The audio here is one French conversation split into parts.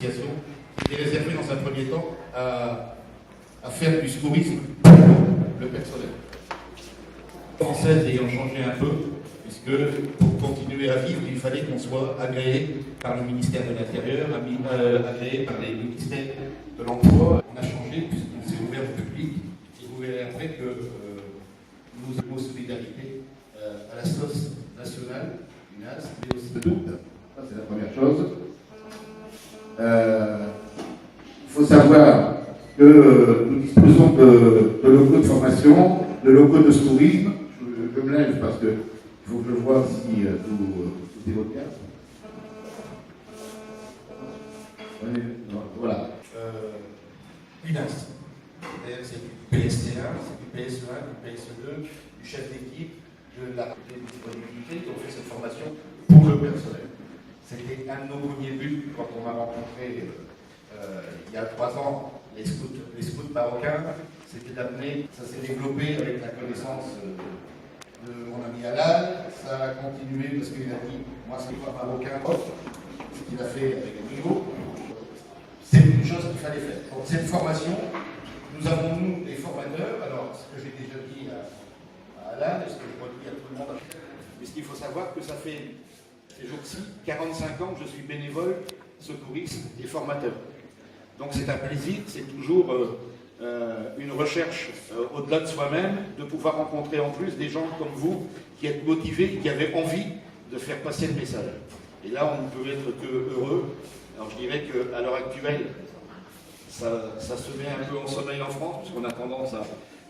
association qui est réservée dans un premier temps à faire du secourisme le personnel. Française ayant changé un peu, puisque pour continuer à vivre, il fallait qu'on soit agréé par le ministère de l'Intérieur, agréé par les ministères de l'Emploi. On a changé puisqu'on s'est ouvert au public, et vous verrez après que nous avons solidarité à la SOS nationale, UNAS, mais aussi de toutes. Ça, c'est la première chose. Il faut savoir que nous disposons de locaux de formation, de locaux de secourisme. Je me lève parce qu'il faut que je vois si tout est votre cas. Voilà. UNAS. C'est du PST1, c'est du PSE1, du PSE2, du chef d'équipe, de la disponibilité qui ont fait cette formation pour le personnel. C'était un de nos premiers buts quand on m'a rencontré il y a 3 ans les scouts marocains. C'était d'amener, ça s'est développé avec la connaissance de mon ami Alal, ça a continué parce qu'il a dit, moi c'est pas marocain, ce qu'il a fait avec Amigo, c'est une chose qu'il fallait faire. Donc cette formation, nous avons nous des formateurs, alors ce que j'ai déjà dit à Alal, et ce que je redis à tout le monde, mais ce qu'il faut savoir que ça fait ces jours-ci 45 ans que je suis bénévole, secouriste et formateur. Donc c'est un plaisir, c'est toujours une recherche au-delà de soi-même, de pouvoir rencontrer en plus des gens comme vous qui êtes motivés, qui avaient envie de faire passer le message. Et là, on ne peut être que heureux. Alors je dirais qu'à l'heure actuelle, ça se met un peu en sommeil en France, puisqu'on a tendance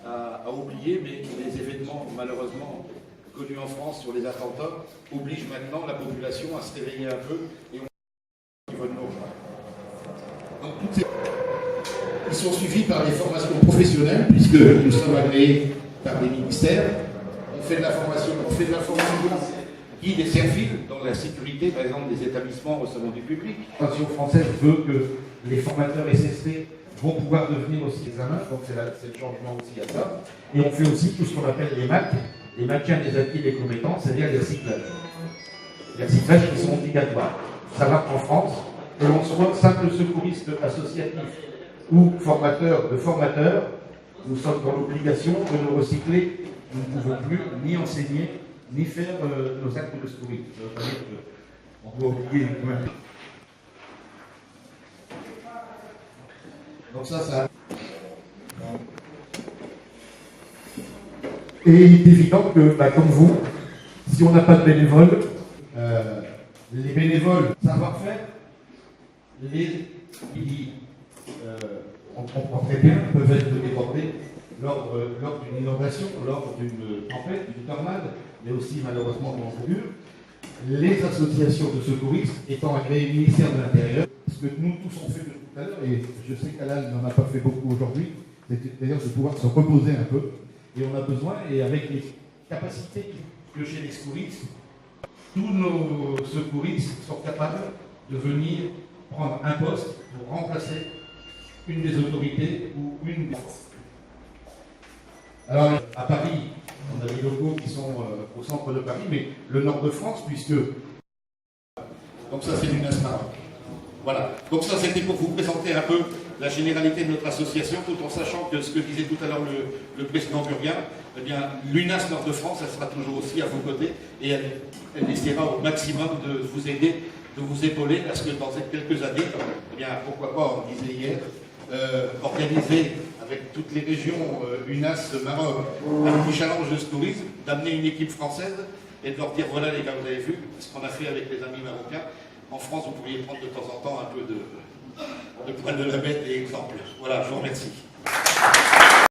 à oublier, mais les événements, malheureusement, connus en France sur les attentats, obligent maintenant la population à se réveiller un peu et on veut nous rejoindre. Donc toutes ces... Ils sont suivis par des formations professionnelles, puisque nous sommes agréés par des ministères. On fait de la formation guide et servile dans la sécurité, par exemple, des établissements recevant du public. La Fédération française veut que les formateurs SST vont pouvoir devenir aussi examens, donc c'est le changement aussi à ça. Et on fait aussi tout ce qu'on appelle les MAC, les maintiens des acquis et des compétences, c'est-à-dire les recyclages. Les recyclages qui sont obligatoires. Ça va en France, que l'on soit simple secouriste associatif ou formateur de formateurs, nous sommes dans l'obligation de nous recycler. Nous ne pouvons plus ni enseigner, ni faire nos actes de secourisme. On doit oublier quand même. Donc ça... Et il est évident que, comme vous, si on n'a pas de bénévoles, les bénévoles savoir-faire, on comprend très bien, peuvent être débordés lors d'une inondation, lors d'une tempête, d'une tornade, mais aussi malheureusement d'envergure. Les associations de secouristes étant agréées au ministère de l'Intérieur, ce que nous tous on fait de tout à l'heure, et je sais qu'Alal n'en a pas fait beaucoup aujourd'hui, c'est d'ailleurs de pouvoir se reposer un peu. Et on a besoin, et avec les capacités que chez les secouristes, tous nos secouristes sont capables de venir prendre un poste pour remplacer une des autorités ou une des forces. Alors, à Paris, on a des locaux qui sont au centre de Paris, mais le nord de France, puisque... Donc ça, c'est l'UNAS Maroc. Voilà. Donc ça, c'était pour vous présenter un peu la généralité de notre association, tout en sachant que ce que disait tout à l'heure le président Burguin, eh bien, l'UNAS Nord de France, elle sera toujours aussi à vos côtés, et elle essaiera au maximum de vous aider, de vous épauler, parce que dans quelques années, eh bien, pourquoi pas, on disait hier, organiser avec toutes les régions UNAS Maroc un petit challenge de secourisme, d'amener une équipe française et de leur dire voilà les gars, vous avez vu ce qu'on a fait avec les amis marocains. En France, vous pourriez prendre de temps en temps un peu de poil de la bête et exemple. Voilà, je vous remercie.